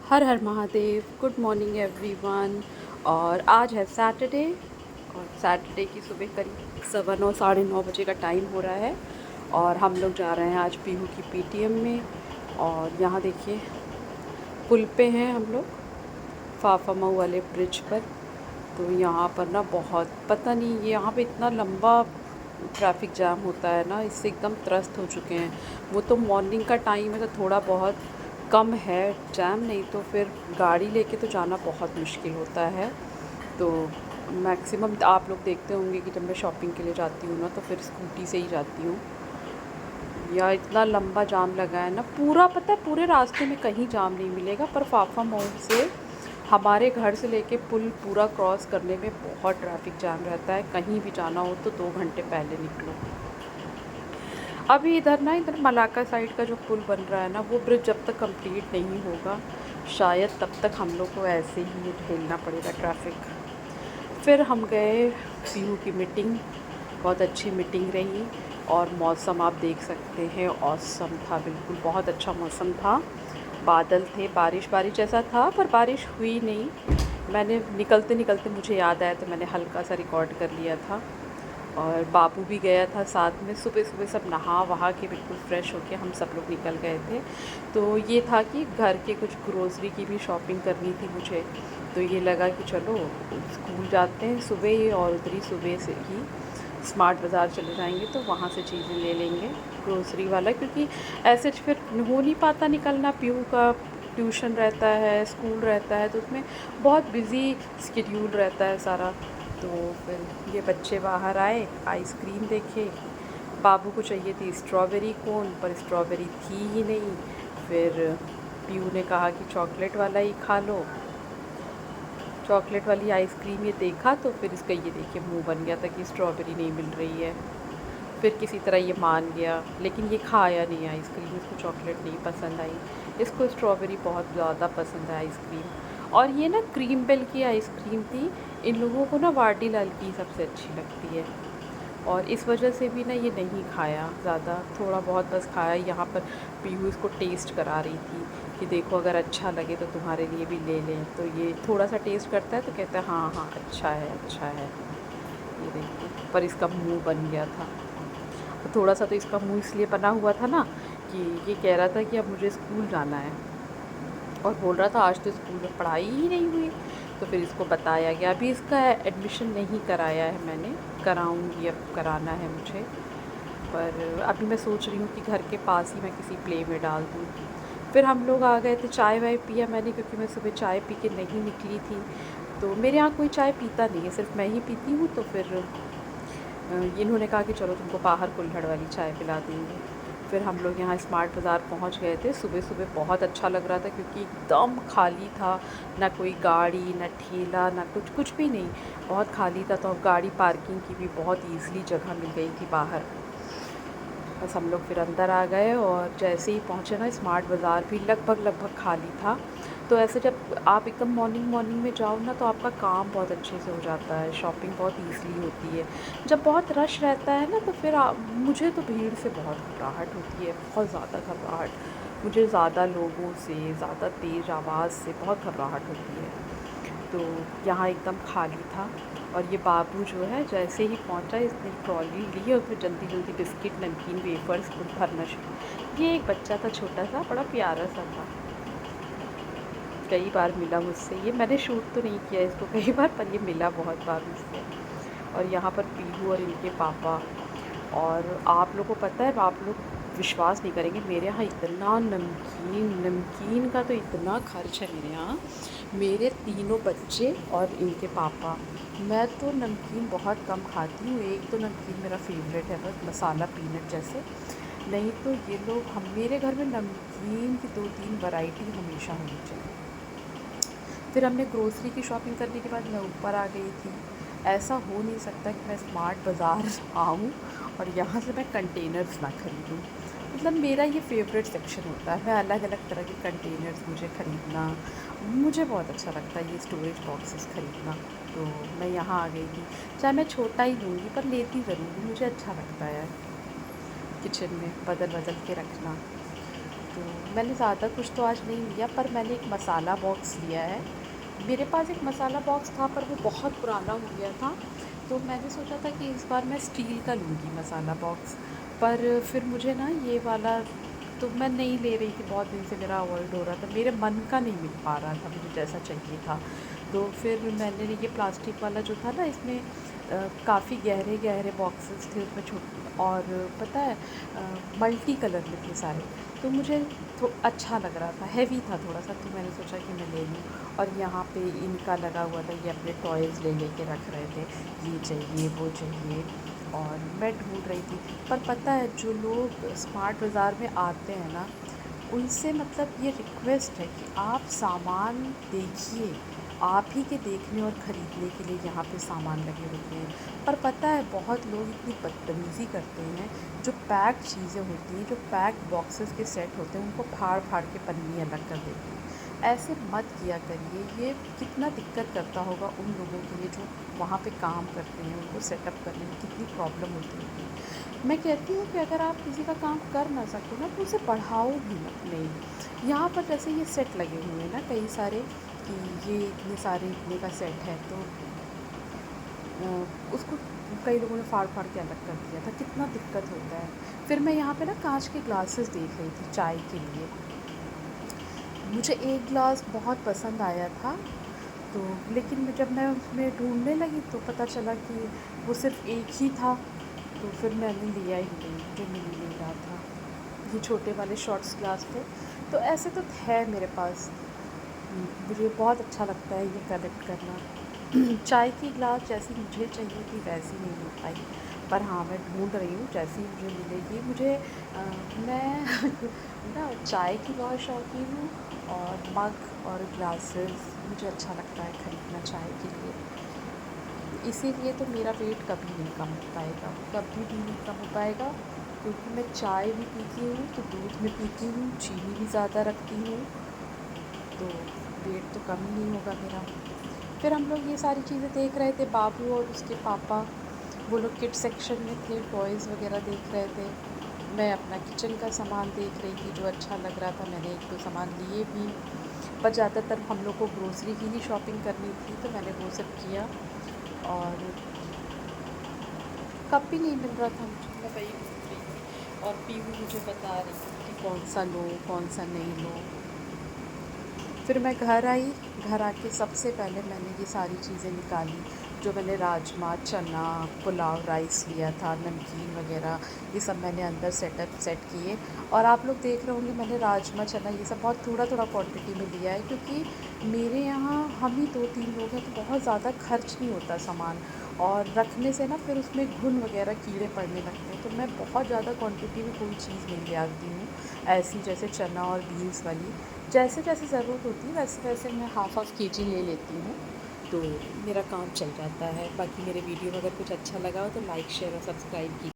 हर हर Mahadev. Good morning everyone. और आज है सैटरडे और सैटरडे की सुबह करीब 9:15 9:30 का टाइम हो रहा है और हम लोग जा रहे हैं आज पीहू की पीटीएम में। और यहाँ देखिए पुल पे हैं हम लोग, फाफामऊ वाले ब्रिज पर। तो यहाँ पर ना बहुत पता नहीं, ये यहाँ पे इतना लंबा ट्रैफिक जाम होता है ना, इससे एकदम त्रस्त हो चुके हैं। वो तो मॉर्निंग का टाइम है तो थोड़ा बहुत कम है जैम, नहीं तो फिर गाड़ी लेके तो जाना बहुत मुश्किल होता है। तो मैक्सिमम आप लोग देखते होंगे कि जब मैं शॉपिंग के लिए जाती हूँ ना तो फिर स्कूटी से ही जाती हूँ। या इतना लंबा जाम लगा है ना, पूरा पता है पूरे रास्ते में कहीं जाम नहीं मिलेगा, पर फाफा मॉल से हमारे घर से लेके पुल पूरा क्रॉस करने में बहुत ट्रैफिक जाम रहता है। कहीं भी जाना हो तो 2 घंटे पहले निकलो। अभी इधर मलाका साइड का जो पुल बन रहा है ना, वो ब्रिज जब तक कंप्लीट नहीं होगा शायद तब तक हम लोग को ऐसे ही झेलना पड़ेगा ट्रैफिक। फिर हम गए पीहू की मीटिंग, बहुत अच्छी मीटिंग रही। और मौसम आप देख सकते हैं औसम था, बिल्कुल बहुत अच्छा मौसम था। बादल थे, बारिश बारिश जैसा था पर बारिश हुई नहीं। मैंने निकलते निकलते मुझे याद आया तो मैंने हल्का सा रिकॉर्ड कर लिया था। और बाबू भी गया था साथ में। सुबह सुबह सब नहा वहा के बिल्कुल फ़्रेश होके हम सब लोग निकल गए थे। तो ये था कि घर के कुछ ग्रोसरी की भी शॉपिंग करनी थी मुझे। तो ये लगा कि चलो स्कूल जाते हैं सुबह ही और उधर ही सुबह से ही स्मार्ट बाज़ार चले जाएंगे तो वहाँ से चीज़ें ले लेंगे ग्रोसरी वाला, क्योंकि ऐसे फिर हो नहीं पाता निकलना। पीहू का ट्यूशन रहता है, स्कूल रहता है, तो उसमें बहुत बिज़ी स्केड्यूल रहता है सारा। तो फिर ये बच्चे बाहर आए, आइसक्रीम देखे। बाबू को चाहिए थी स्ट्रॉबेरी कोन, पर स्ट्रॉबेरी थी ही नहीं। फिर पीयू ने कहा कि चॉकलेट वाला ही खा लो, चॉकलेट वाली आइसक्रीम ये देखा तो फिर इसका ये देखिए मुंह बन गया था कि स्ट्रॉबेरी नहीं मिल रही है। फिर किसी तरह ये मान गया, लेकिन ये खाया नहीं आइसक्रीम, इसको चॉकलेट नहीं पसंद आई, इसको स्ट्रॉबेरी बहुत ज़्यादा पसंद है आइसक्रीम। और ये ना क्रीम बेल की आइसक्रीम थी, इन लोगों को ना वाडी लाल की सबसे अच्छी लगती है और इस वजह से भी ना ये नहीं खाया ज़्यादा, थोड़ा बहुत बस खाया। यहाँ पर पीहू इसको टेस्ट करा रही थी कि देखो अगर अच्छा लगे तो तुम्हारे लिए भी ले लें। तो ये थोड़ा सा टेस्ट करता है तो कहता है हाँ हाँ अच्छा है अच्छा है। ये देखिए, पर इसका मुंह बन गया था। थोड़ा सा तो इसका मुंह इसलिए बना हुआ था ना कि ये कह रहा था कि अब मुझे स्कूल जाना है और बोल रहा था आज तो स्कूल में पढ़ाई ही नहीं हुई। तो फिर इसको बताया गया, अभी इसका एडमिशन नहीं कराया है मैंने, कराऊंगी, अब कराना है मुझे। पर अभी मैं सोच रही हूँ कि घर के पास ही मैं किसी प्ले में डाल दूँ। फिर हम लोग आ गए थे, चाय वाय पिया मैंने, क्योंकि मैं सुबह चाय पी के नहीं निकली थी। तो मेरे यहाँ कोई चाय पीता नहीं है, सिर्फ मैं ही पीती हूँ। तो फिर इन्होंने कहा कि चलो तुमको बाहर कुल्हड़ वाली चाय पिला देंगे। फिर हम लोग यहाँ स्मार्ट बाज़ार पहुँच गए थे। सुबह सुबह बहुत अच्छा लग रहा था क्योंकि एकदम खाली था, ना कोई गाड़ी ना ठेला ना कुछ, कुछ भी नहीं, बहुत खाली था। तो अब गाड़ी पार्किंग की भी बहुत ईज़िली जगह मिल गई थी बाहर। बस हम लोग फिर अंदर आ गए और जैसे ही पहुँचे ना स्मार्ट बाज़ार भी लगभग लगभग खाली था। तो ऐसे जब आप एकदम मॉर्निंग मॉर्निंग में जाओ ना तो आपका काम बहुत अच्छे से हो जाता है, शॉपिंग बहुत ईज़िली होती है। जब बहुत रश रहता है ना तो फिर मुझे तो भीड़ से बहुत घबराहट होती है, बहुत ज़्यादा घबराहट। मुझे ज़्यादा लोगों से, ज़्यादा तेज़ आवाज़ से बहुत घबराहट होती है। तो यहाँ एकदम खाली था। और ये बाबू जो है जैसे ही पहुँचा इसने ट्रॉली ली और फिर जल्दी जल्दी बिस्किट नमकीन वेफर्स खुद भरना शुरू। ये एक बच्चा था छोटा सा, बड़ा प्यारा सा था, कई बार मिला मुझसे। ये मैंने शूट तो नहीं किया इसको कई बार, पर ये मिला बहुत बार मुझसे। और यहाँ पर पीहू और इनके पापा। और आप लोगों को पता है, आप लोग विश्वास नहीं करेंगे, मेरे यहाँ इतना नमकीन, नमकीन का तो इतना खर्च है मेरे यहाँ। मेरे तीनों बच्चे और इनके पापा, मैं तो नमकीन बहुत कम खाती हूँ। एक तो नमकीन मेरा फेवरेट है बस, मसाला पीनट जैसे। नहीं तो ये लोग, हम मेरे घर में नमकीन की 2-3 वैरायटी हमेशा होनी चाहिए। फिर हमने ग्रोसरी की शॉपिंग करने के बाद मैं ऊपर आ गई थी। ऐसा हो नहीं सकता कि मैं स्मार्ट बाज़ार आऊँ और यहाँ से मैं कंटेनर्स ना ख़रीदूँ। मतलब मेरा ये फेवरेट सेक्शन होता है, मैं अलग अलग तरह के कंटेनर्स मुझे ख़रीदना मुझे बहुत अच्छा लगता है, ये स्टोरेज बॉक्सेस ख़रीदना। तो मैं यहाँ आ गई थी, चाहे मैं छोटा ही लूँगी पर लेती ज़रूर हूँ, मुझे अच्छा लगता है किचन में बदल बदल के रखना। तो मैंने ज़्यादा कुछ तो आज नहीं लिया, पर मैंने एक मसाला बॉक्स लिया है। मेरे पास एक मसाला बॉक्स था पर वो बहुत पुराना हो गया था, तो मैंने सोचा था कि इस बार मैं स्टील का लूँगी मसाला बॉक्स। पर फिर मुझे ना ये वाला तो मैं नहीं ले रही थी, बहुत दिन से मेरा अवॉइड हो रहा था, मेरे मन का नहीं मिल पा रहा था मुझे जैसा चाहिए था। तो फिर मैंने ये प्लास्टिक वाला जो था ना, इसमें काफ़ी गहरे गहरे बॉक्सेस थे उसमें छोटे, और पता है मल्टी कलर में थे सारे, तो मुझे तो अच्छा लग रहा था, हैवी था थोड़ा सा, तो मैंने सोचा कि मैं ले लूँ। और यहाँ पे इनका लगा हुआ था, ये अपने टॉयज़ ले लेके रख रहे थे, ये चाहिए वो चाहिए, और मैं ढूंढ रही थी। पर पता है जो लोग स्मार्ट बाज़ार में आते हैं ना, उनसे मतलब ये रिक्वेस्ट है कि आप सामान देखिए, आप ही के देखने और ख़रीदने के लिए यहाँ पे सामान लगे होते हैं। पर पता है बहुत लोग इतनी बदतमीज़ी करते हैं, जो पैक्ड चीज़ें होती हैं, जो पैक्ड बॉक्सेस के सेट होते हैं, उनको फाड़ फाड़ के पन्नी अलग कर देते हैं। ऐसे मत किया करिए, ये कितना दिक्कत करता होगा उन लोगों के लिए जो वहाँ पे काम करते हैं, उनको सेटअप करने में कितनी प्रॉब्लम होती होगी। मैं कहती हूँ कि अगर आप किसी का काम कर ना सको ना, तो उसे बढ़ाओ भी मत। नहीं, यहाँ पर जैसे ये सेट लगे हुए हैं ना कई सारे, कि ये इतने सारे इतने का सेट है, तो उसको कई लोगों ने फाड़ फाड़ के अलग कर दिया था, कितना दिक्कत होता है। फिर मैं यहाँ पे ना कांच के ग्लासेस देख रही थी चाय के लिए, मुझे एक ग्लास बहुत पसंद आया था, तो लेकिन जब मैं उसमें ढूंढने लगी तो पता चला कि वो सिर्फ़ एक ही था, तो फिर मैंने लिया ही नहीं, जो मिल ही नहीं रहा था। ये छोटे वाले शॉट्स ग्लास थे, तो ऐसे तो है मेरे पास। मुझे बहुत अच्छा लगता है ये कलेक्ट करना। चाय की ग्लास जैसी मुझे चाहिए थी वैसी नहीं मिल पाई, पर हाँ मैं ढूंढ रही हूँ, जैसी मुझे मिलेगी। मुझे मैं ना चाय की बहुत शौकीन हूँ, और मग और ग्लासेस मुझे अच्छा लगता है ख़रीदना चाय के लिए। इसीलिए तो मेरा वेट कभी नहीं कम हो पाएगा, कभी भी नहीं कम हो पाएगा, क्योंकि मैं चाय भी पीती हूँ तो दूध में पीती हूँ, चीनी भी ज़्यादा रखती हूँ, तो वेट तो कम ही नहीं होगा मेरा। फिर हम लोग ये सारी चीज़ें देख रहे थे, बाबू और उसके पापा, वो लोग किड सेक्शन में थे, टॉयज़ वगैरह देख रहे थे। मैं अपना किचन का सामान देख रही थी, जो अच्छा लग रहा था, मैंने एक दो सामान लिए भी। पर ज़्यादातर हम लोग को ग्रोसरी की ही शॉपिंग करनी थी, तो मैंने वो सब किया। और कप भी नहीं मिल रहा था मुझे, मैं वही ढूँढ रही थी, और पीहू मुझे बता रही थी कि कौन सा लो कौन सा नहीं लो। फिर मैं घर आई, घर आके सबसे पहले मैंने ये सारी चीज़ें निकाली, जो मैंने राजमा, चना, पुलाव राइस लिया था, नमकीन वगैरह, ये सब मैंने अंदर सेट किए। और आप लोग देख रहे होंगे मैंने राजमा, चना ये सब बहुत थोड़ा थोड़ा क्वांटिटी में लिया है, क्योंकि मेरे यहाँ हम ही 2-3 लोग हैं, तो बहुत ज़्यादा खर्च नहीं होता सामान, और रखने से ना फिर उसमें घुन वगैरह कीड़े पड़ने लगते हैं, तो मैं बहुत ज़्यादा क्वांटिटी में कोई चीज़ नहीं ले आती हूँ, ऐसी जैसे चना और बीन्स वाली। जैसे जैसे ज़रूरत होती है वैसे वैसे मैं हाफ़ केजी ले लेती हूँ, तो मेरा काम चल जाता है। बाकी मेरे वीडियो अगर कुछ अच्छा लगा हो तो लाइक शेयर और सब्सक्राइब कीजिए।